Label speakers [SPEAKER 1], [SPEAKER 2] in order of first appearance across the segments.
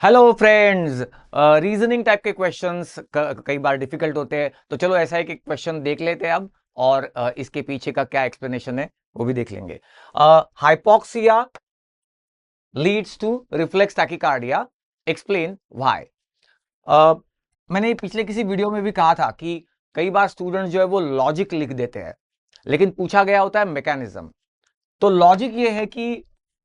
[SPEAKER 1] Hello friends. Reasoning type के questions कई बार difficult होते हैं, तो चलो ऐसा है कि क्वेश्चन देख लेते हैं अब। और इसके पीछे का क्या एक्सप्लेनेशन है वो भी देख लेंगे। Hypoxia leads to reflex tachycardia, explain why. मैंने पिछले किसी वीडियो में भी कहा था कि कई बार स्टूडेंट्स जो है वो लॉजिक लिख देते हैं, लेकिन पूछा गया होता है मैकेनिज्म। तो लॉजिक ये है कि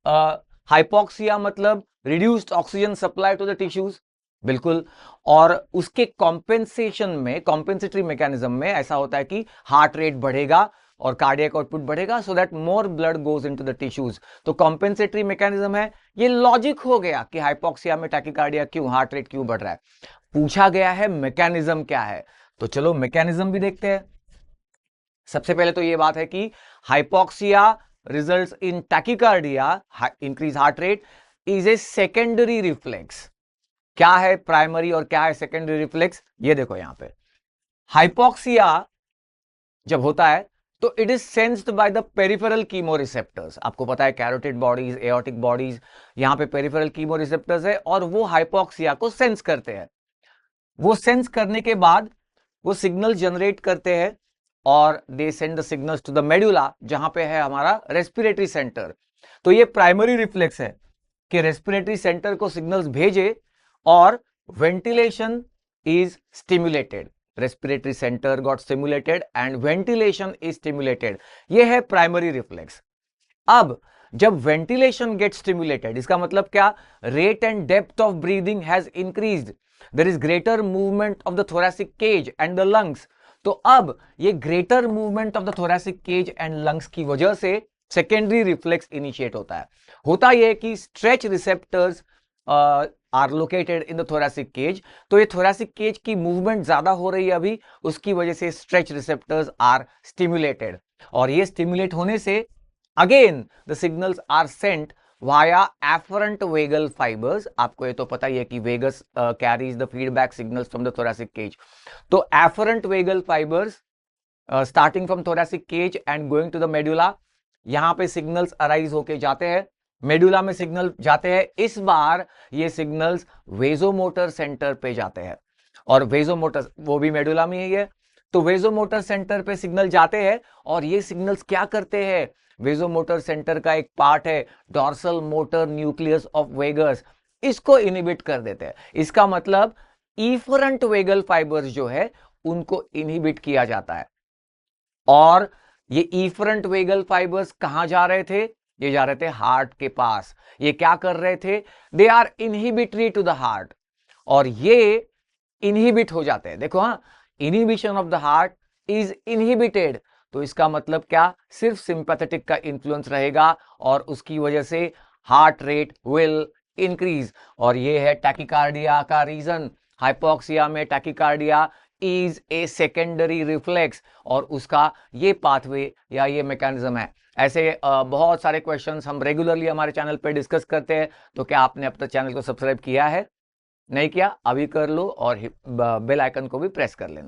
[SPEAKER 1] हाइपोक्सिया मतलब reduced oxygen supply to the tissues, बिल्कुल। और उसके कॉम्पेंसेशन में, कॉम्पेंसेटरी मैकेनिज्म में ऐसा होता है कि हार्ट रेट बढ़ेगा और कार्डियक आउटपुट बढ़ेगा, so that more blood goes into the tissues. तो कॉम्पेंसेटरी मैकेनिज्म है, ये लॉजिक हो गया कि हाइपोक्सिया में टैकिकार्डिया क्यों, हार्ट रेट क्यों बढ़ रहा है। पूछा गया है मैकेनिज्म क्या है, तो चलो मैकेनिज्म भी देखते हैं। सबसे पहले तो ये बात है कि hypoxia results in tachycardia, increase heart rate, is a secondary reflex. क्या है प्राइमरी और क्या है सेकेंडरी रिफ्लेक्स, ये देखो यहां पे। हाइपोक्सिया जब होता है तो it is sensed by the peripheral chemoreceptors. आपको पता है कैरोटिड बॉडीज, एओर्टिक बॉडीज, यहां पे पेरिफेरल कीमोरिसेप्टर्स है और वो हाइपोक्सिया को सेंस करते हैं। वो सेंस करने के बाद वो सिग्नल जनरेट करते हैं और they send the signals to the medulla, जहां पे है हमारा रेस्पिरेटरी सेंटर। तो ये प्राइमरी रिफ्लेक्स है कि रेस्पिरेटरी सेंटर को सिग्नल्स भेजे और ventilation is stimulated. Respiratory centre got stimulated and ventilation is stimulated. ये है प्राइमरी रिफ्लेक्स। अब जब वेंटिलेशन गेट स्टिमुलेटेड, इसका मतलब क्या, rate and depth of breathing has increased, there is greater movement of the thoracic cage and the lungs. तो अब ये greater movement of the thoracic cage and lungs की वजह से सेकेंडरी रिफ्लेक्स इनिशिएट होता है। होता यह कि stretch receptors are located in the thoracic cage. तो ये थोरैसिक केज की मूवमेंट ज्यादा हो रही है अभी, उसकी वजह से स्ट्रेच रिसेप्टर्स आर स्टिमुलेटेड। और ये स्टिमुलेट होने से again the signals are sent via afferent vagal fibers। आपको ये तो पता ही है कि vagus carries the feedback signals from the thoracic cage। तो afferent vagal fibers starting from thoracic cage and going to the medulla, यहां पे सिग्नल्स अराइज होके जाते हैं, मेडुला में सिग्नल जाते हैं। इस बार ये सिग्नल्स वेजोमोटर सेंटर पे जाते हैं, और वेजोमोटर वो भी मेडुला में ही है। तो वेजोमोटर सेंटर पे सिग्नल जाते हैं और ये सिग्नल्स क्या करते हैं, वेजोमोटर सेंटर का एक पार्ट है dorsal motor nucleus of vagus, इसको इनहिबिट कर देते हैं। इसका मतलब इफरेंट वेगल फाइबर्स जो है उनको इनहिबिट किया जाता है। और ये इफरेंट वेगल फाइबर्स कहां जा रहे थे, ये जा रहे थे हार्ट के पास। ये क्या कर रहे थे, they are inhibitory to the heart, और ये इनहिबिट हो जाते हैं। देखो, हाँ, inhibition of the heart is inhibited. तो इसका मतलब क्या, सिर्फ सिंपैथेटिक का इंफ्लुएंस रहेगा और उसकी वजह से हार्ट रेट विल इंक्रीज। और ये है टैकिकार्डिया का रीजन। हाइपोक्सिया में tachycardia is a secondary reflex, और उसका ये पाथवे या ये मैकेनिज्म है। ऐसे बहुत सारे क्वेश्चंस हम रेगुलरली हमारे चैनल पे डिस्कस करते हैं। तो क्या आपने अब तक चैनल को सब्सक्राइब किया है? नहीं किया? अभी कर लो और बेल आइकन को भी प्रेस कर लेना।